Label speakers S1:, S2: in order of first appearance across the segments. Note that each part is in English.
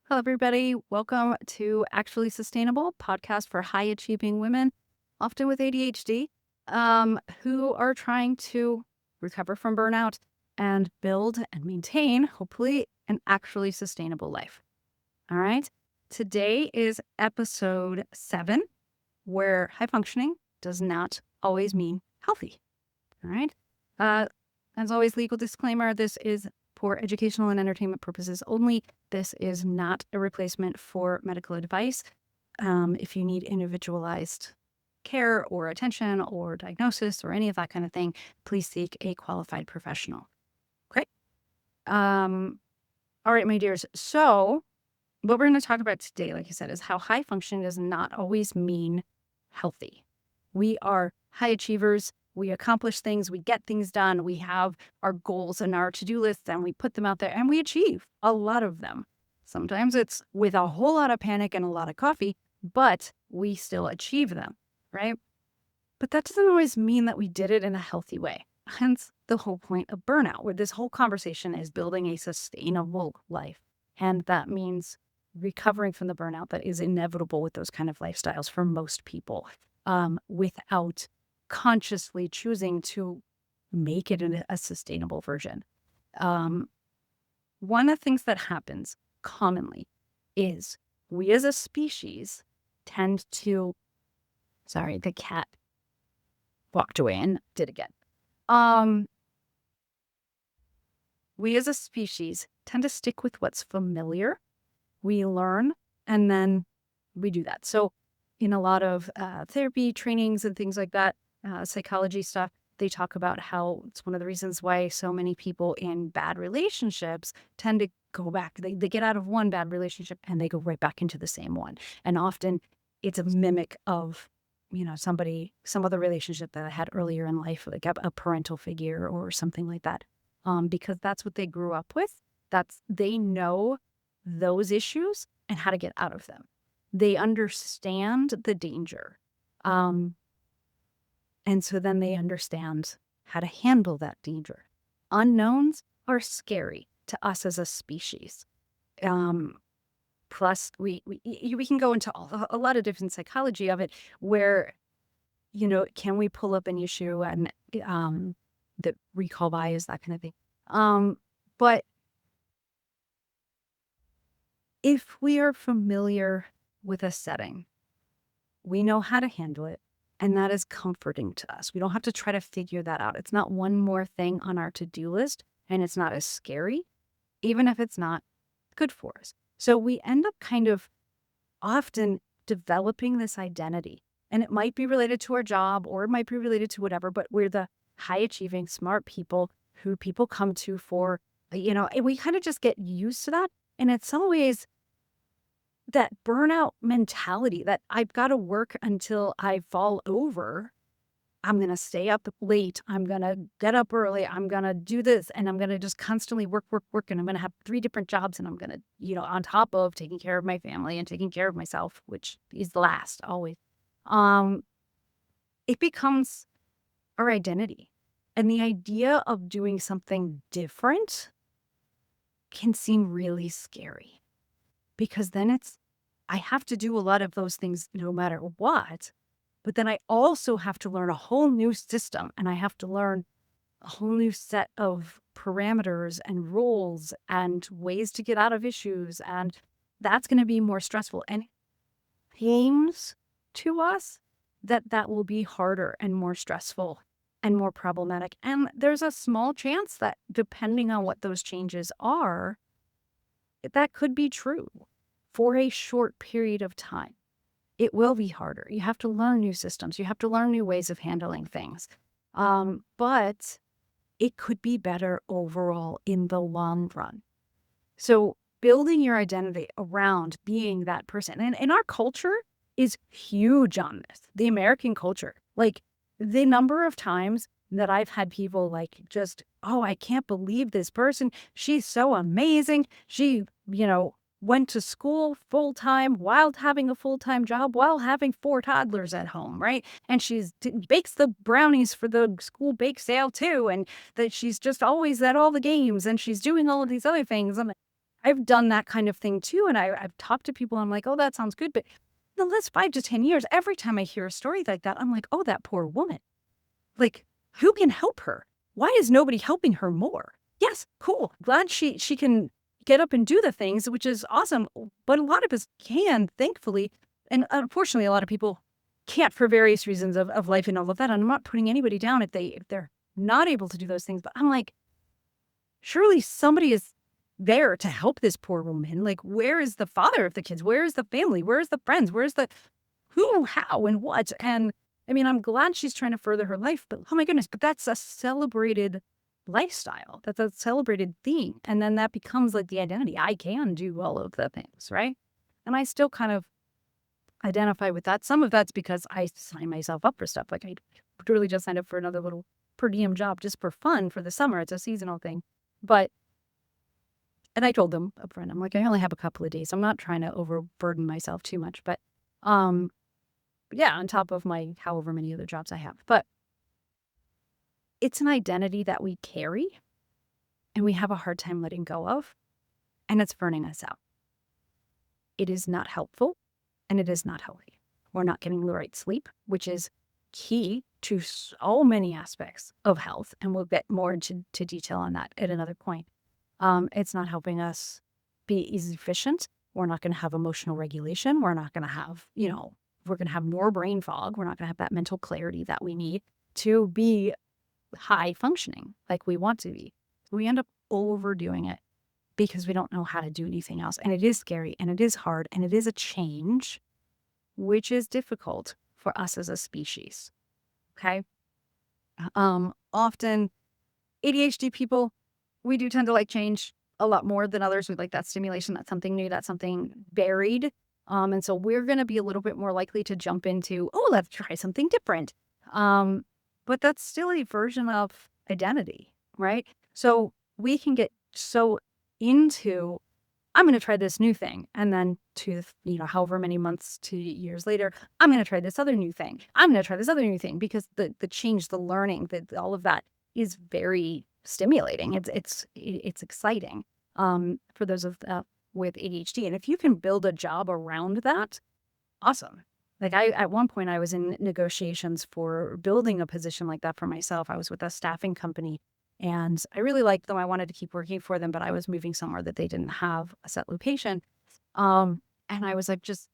S1: Hello, everybody. Welcome to Actually Sustainable, podcast for high achieving women, often with ADHD, who are trying to recover from burnout and build and maintain, hopefully, an actually sustainable life. All right. Today is episode 7, where high functioning does not always mean healthy. All right. Uh, as always, legal disclaimer, this is for educational and entertainment purposes only. This is not a replacement for medical advice. If you need individualized care or attention or diagnosis or any of that kind of thing, please seek a qualified professional. Okay. All right, my dears. So what we're going to talk about today, like I said, is how high functioning does not always mean healthy. We are high achievers. We accomplish things. We get things done. We have our goals and our to-do lists and we put them out there and we achieve a lot of them. Sometimes it's with a whole lot of panic and a lot of coffee, but we still achieve them, right? But that doesn't always mean that we did it in a healthy way. Hence the whole point of burnout, where this whole conversation is building a sustainable life. And that means recovering from the burnout that is inevitable with those kind of lifestyles for most people, without consciously choosing to make it a sustainable version. One of the things that happens commonly is we as a species tend to, sorry, the cat walked away and did again. Um, we as a species tend to stick with what's familiar. We learn and then we do that. So in a lot of therapy trainings and things like that, psychology stuff, they talk about how it's one of the reasons why so many people in bad relationships tend to go back. They get out of one bad relationship and they go right back into the same one. And often it's a mimic of, some other relationship that I had earlier in life, like a parental figure or something like that. Because that's what they grew up with. They know those issues and how to get out of them. They understand the danger. And so then they understand how to handle that danger. Unknowns are scary to us as a species. Plus, we can go into a lot of different psychology of it where, can we pull up an issue and the recall bias, that kind of thing. But if we are familiar with a setting, we know how to handle it, and that is comforting to us. We don't have to try to figure that out. It's not one more thing on our to-do list, and it's not as scary, even if it's not good for us. So we end up kind of often developing this identity, and it might be related to our job or it might be related to whatever, but we're the high-achieving, smart people who people come to for, and we kind of just get used to that. And in some ways, that burnout mentality that I've got to work until I fall over. I'm going to stay up late. I'm going to get up early. I'm going to do this. And I'm going to just constantly work. And I'm going to have 3 different jobs. And I'm going to, on top of taking care of my family and taking care of myself, which is last always, it becomes our identity. And the idea of doing something different can seem really scary. Because then I have to do a lot of those things no matter what, but then I also have to learn a whole new system and I have to learn a whole new set of parameters and rules and ways to get out of issues. And that's going to be more stressful. And it seems to us that will be harder and more stressful and more problematic. And there's a small chance that depending on what those changes are, that could be true for a short period of time. It will be harder. You have to learn new systems. You have to learn new ways of handling things. But it could be better overall in the long run. So building your identity around being that person. And our culture is huge on this. The American culture. Like the number of times that I've had people like just, oh, I can't believe this person. She's so amazing. She, went to school full time while having a full time job, while having 4 toddlers at home, right? And bakes the brownies for the school bake sale too. And that she's just always at all the games and she's doing all of these other things. I've done that kind of thing too. And I've talked to people. I'm like, oh, that sounds good. But in the last 5 to 10 years, every time I hear a story like that, I'm like, oh, that poor woman. Like, who can help her? Why is nobody helping her more? Yes, cool. Glad she can get up and do the things, which is awesome. But a lot of us can, thankfully. And unfortunately, a lot of people can't for various reasons of life and all of that. And I'm not putting anybody down if they're not able to do those things. But I'm like, surely somebody is there to help this poor woman. Like, where is the father of the kids? Where is the family? Where is the friends? Where's the who, how, and what? And I mean, I'm glad she's trying to further her life, but oh my goodness, but that's a celebrated lifestyle. That's a celebrated thing. And then that becomes like the identity. I can do all of the things, right? And I still kind of identify with that. Some of that's because I sign myself up for stuff. Like I literally just signed up for another little per diem job just for fun for the summer. It's a seasonal thing. But, and I told them up front, I'm like, I only have a couple of days. I'm not trying to overburden myself too much, but, yeah, on top of my however many other jobs I have. But it's an identity that we carry and we have a hard time letting go of, and it's burning us out. It is not helpful and it is not healthy. We're not getting the right sleep, which is key to so many aspects of health. And we'll get more into detail on that at another point. It's not helping us be as efficient. We're not going to have emotional regulation. We're not going to have, we're going to have more brain fog. We're not going to have that mental clarity that we need to be high functioning like we want to be. We end up overdoing it because we don't know how to do anything else. And it is scary and it is hard and it is a change, which is difficult for us as a species. Okay. Often ADHD people, we do tend to like change a lot more than others. We like that stimulation. That's something new. That's something varied. And so we're going to be a little bit more likely to jump into, oh, let's try something different. But that's still a version of identity, right? So we can get so into, I'm going to try this new thing. And then however many months to years later, I'm going to try this other new thing. I'm going to try this other new thing because the change, the learning, all of that is very stimulating. It's exciting for those of with ADHD. And if you can build a job around that, awesome. Like at one point I was in negotiations for building a position like that for myself. I was with a staffing company and I really liked them. I wanted to keep working for them, but I was moving somewhere that they didn't have a set location. And I was like, just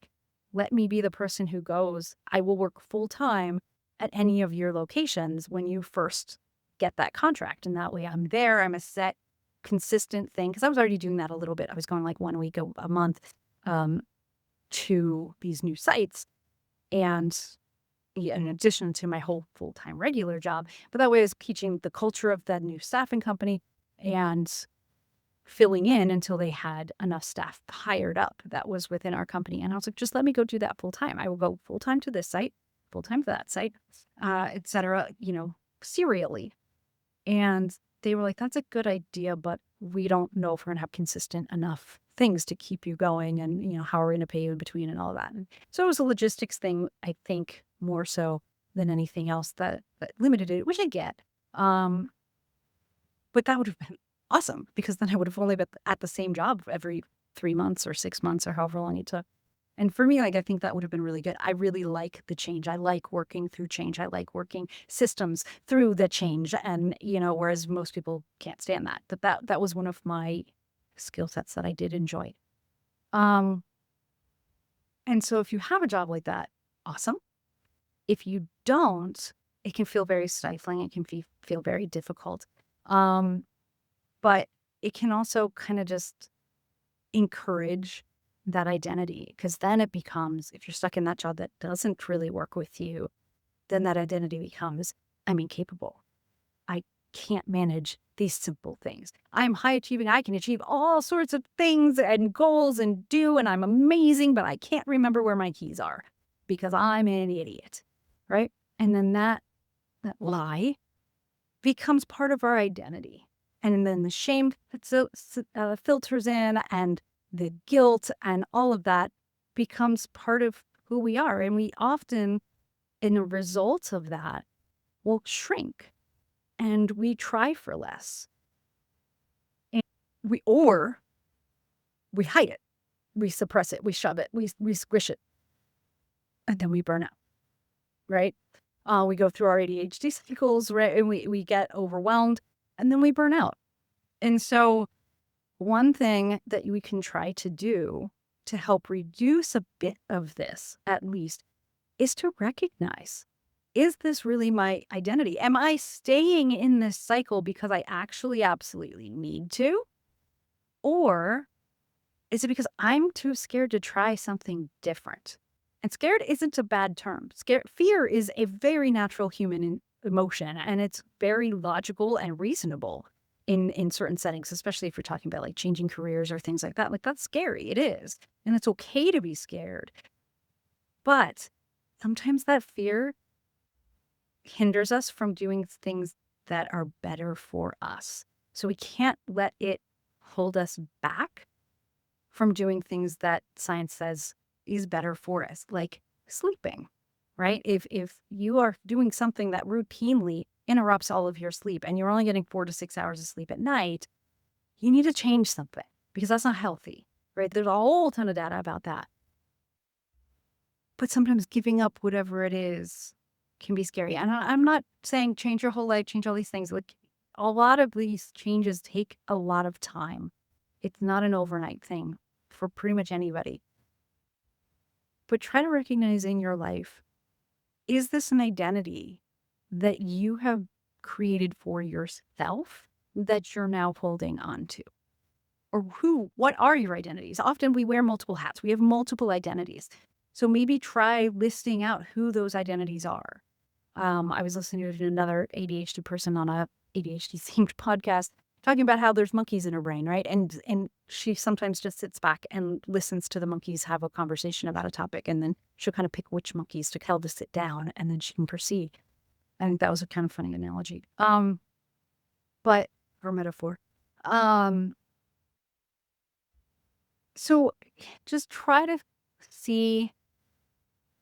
S1: let me be the person who goes. I will work full time at any of your locations when you first get that contract. And that way I'm there. I'm a set, consistent thing. Because I was already doing that a little bit. I was going like 1 week a month to these new sites. And in addition to my whole full-time regular job. But that way I was teaching the culture of that new staffing company and filling in until they had enough staff hired up that was within our company. And I was like, just let me go do that full-time. I will go full-time to this site, full-time to that site, et cetera, serially. And they were like, that's a good idea, but we don't know if we're going to have consistent enough things to keep you going and, how are we going to pay you in between and all that. And so it was a logistics thing, I think, more so than anything else that limited it, which I get. But that would have been awesome because then I would have only been at the same job every 3 months or 6 months or however long it took. And for me, I think that would have been really good. I really like the change. I like working through change. I like working systems through the change. And, whereas most people can't stand that. But that was one of my skill sets that I did enjoy. And so if you have a job like that, awesome. If you don't, it can feel very stifling. It can feel very difficult. But it can also kind of just encourage that identity, because then it becomes, if you're stuck in that job that doesn't really work with you, then that identity becomes, I'm incapable. I can't manage these simple things. I'm high achieving. I can achieve all sorts of things and goals and and I'm amazing, but I can't remember where my keys are because I'm an idiot, right? And then that lie becomes part of our identity. And then the shame that filters in and the guilt and all of that becomes part of who we are. And we often, in a result of that, will shrink and we try for less. And or we hide it, we suppress it, we shove it, we squish it, and then we burn out, right? We go through our ADHD cycles, right? And we get overwhelmed and then we burn out. And so one thing that we can try to do to help reduce a bit of this, at least, is to recognize, is this really my identity? Am I staying in this cycle because I actually absolutely need to? Or is it because I'm too scared to try something different? And scared isn't a bad term. Fear is a very natural human emotion, and it's very logical and reasonable in certain settings, especially if you're talking about like changing careers or things like that. Like that's scary. It is. And it's okay to be scared. But sometimes that fear hinders us from doing things that are better for us. So we can't let it hold us back from doing things that science says is better for us, like sleeping, right? If you are doing something that routinely interrupts all of your sleep and you're only getting 4 to 6 hours of sleep at night, you need to change something because that's not healthy, right? There's a whole ton of data about that. But sometimes giving up whatever it is can be scary. And I'm not saying change your whole life, change all these things. Like a lot of these changes take a lot of time. It's not an overnight thing for pretty much anybody. But try to recognize in your life, is this an identity that you have created for yourself that you're now holding on to? Or what are your identities? Often we wear multiple hats. We have multiple identities. So maybe try listing out who those identities are. I was listening to another ADHD person on a ADHD themed podcast talking about how there's monkeys in her brain, right? And she sometimes just sits back and listens to the monkeys have a conversation about a topic, and then she'll kind of pick which monkeys to tell to sit down, and then she can proceed. I think that was a kind of funny analogy. But or metaphor. So just try to see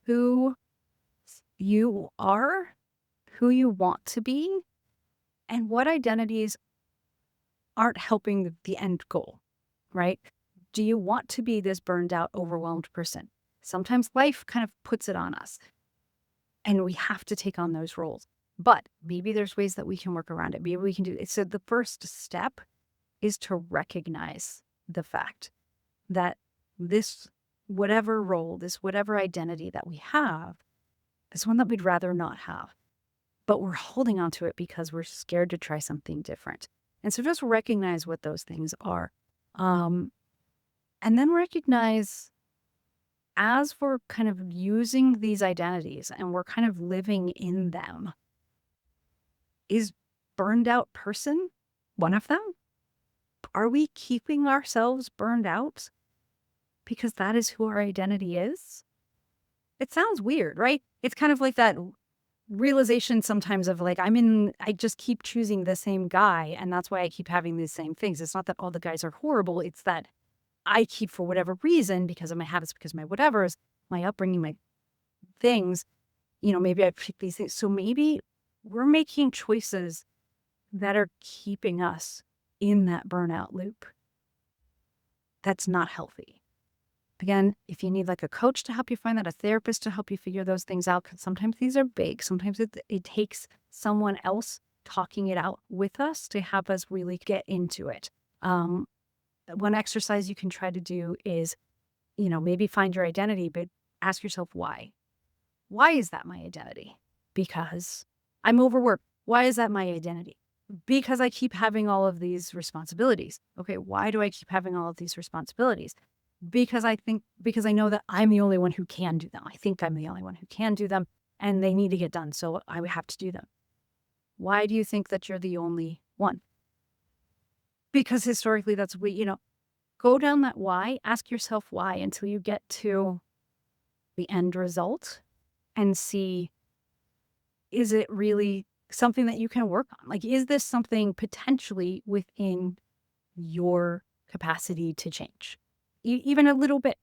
S1: who you are, who you want to be, and what identities aren't helping the end goal, right? Do you want to be this burned out, overwhelmed person? Sometimes life kind of puts it on us and we have to take on those roles. But maybe there's ways that we can work around it. Maybe we can do it. So the first step is to recognize the fact that this whatever role, this whatever identity that we have is one that we'd rather not have. But we're holding on to it because we're scared to try something different. And so just recognize what those things are. And then recognize as we're kind of using these identities and we're kind of living in them, is burned out person one of them? Are we keeping ourselves burned out because that is who our identity is? It sounds weird, right? It's kind of like that realization sometimes of like, I just keep choosing the same guy and that's why I keep having these same things. It's not that all the guys are horrible. It's that I keep, for whatever reason, because of my habits, because of my whatevers, my upbringing, my things, maybe I pick these things. So maybe we're making choices that are keeping us in that burnout loop. That's not healthy. Again, if you need like a coach to help you find that, a therapist to help you figure those things out, because sometimes these are big. Sometimes it takes someone else talking it out with us to have us really get into it. One exercise you can try to do is, maybe find your identity, but ask yourself why. Why is that my identity? Because I'm overworked. Why is that my identity? Because I keep having all of these responsibilities. Okay, why do I keep having all of these responsibilities? Because I know that I'm the only one who can do them. I think I'm the only one who can do them and they need to get done. So I would have to do them. Why do you think that you're the only one? Because historically that's what, go down that why, ask yourself why until you get to the end result and see, is it really something that you can work on? Like, is this something potentially within your capacity to change? Even a little bit.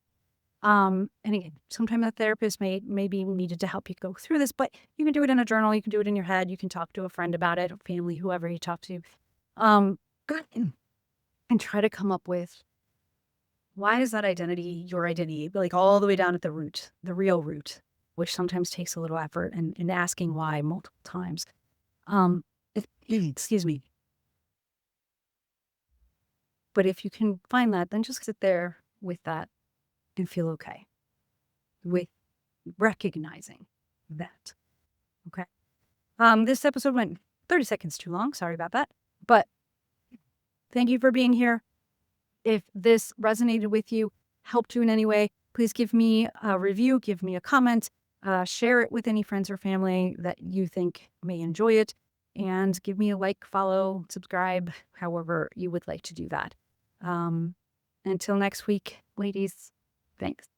S1: And again, sometimes a therapist may be needed to help you go through this, but you can do it in a journal. You can do it in your head. You can talk to a friend about it, family, whoever you talk to, and try to come up with why is that identity your identity? Like all the way down at the root, the real root, which sometimes takes a little effort and asking why multiple times. Um, excuse me. But if you can find that, then just sit there with that and feel okay with recognizing that. Okay. This episode went 30 seconds too long. Sorry about that. But thank you for being here. If this resonated with you, helped you in any way, please give me a review, give me a comment, share it with any friends or family that you think may enjoy it, and give me a like, follow, subscribe, however you would like to do that. Until next week, ladies, thanks.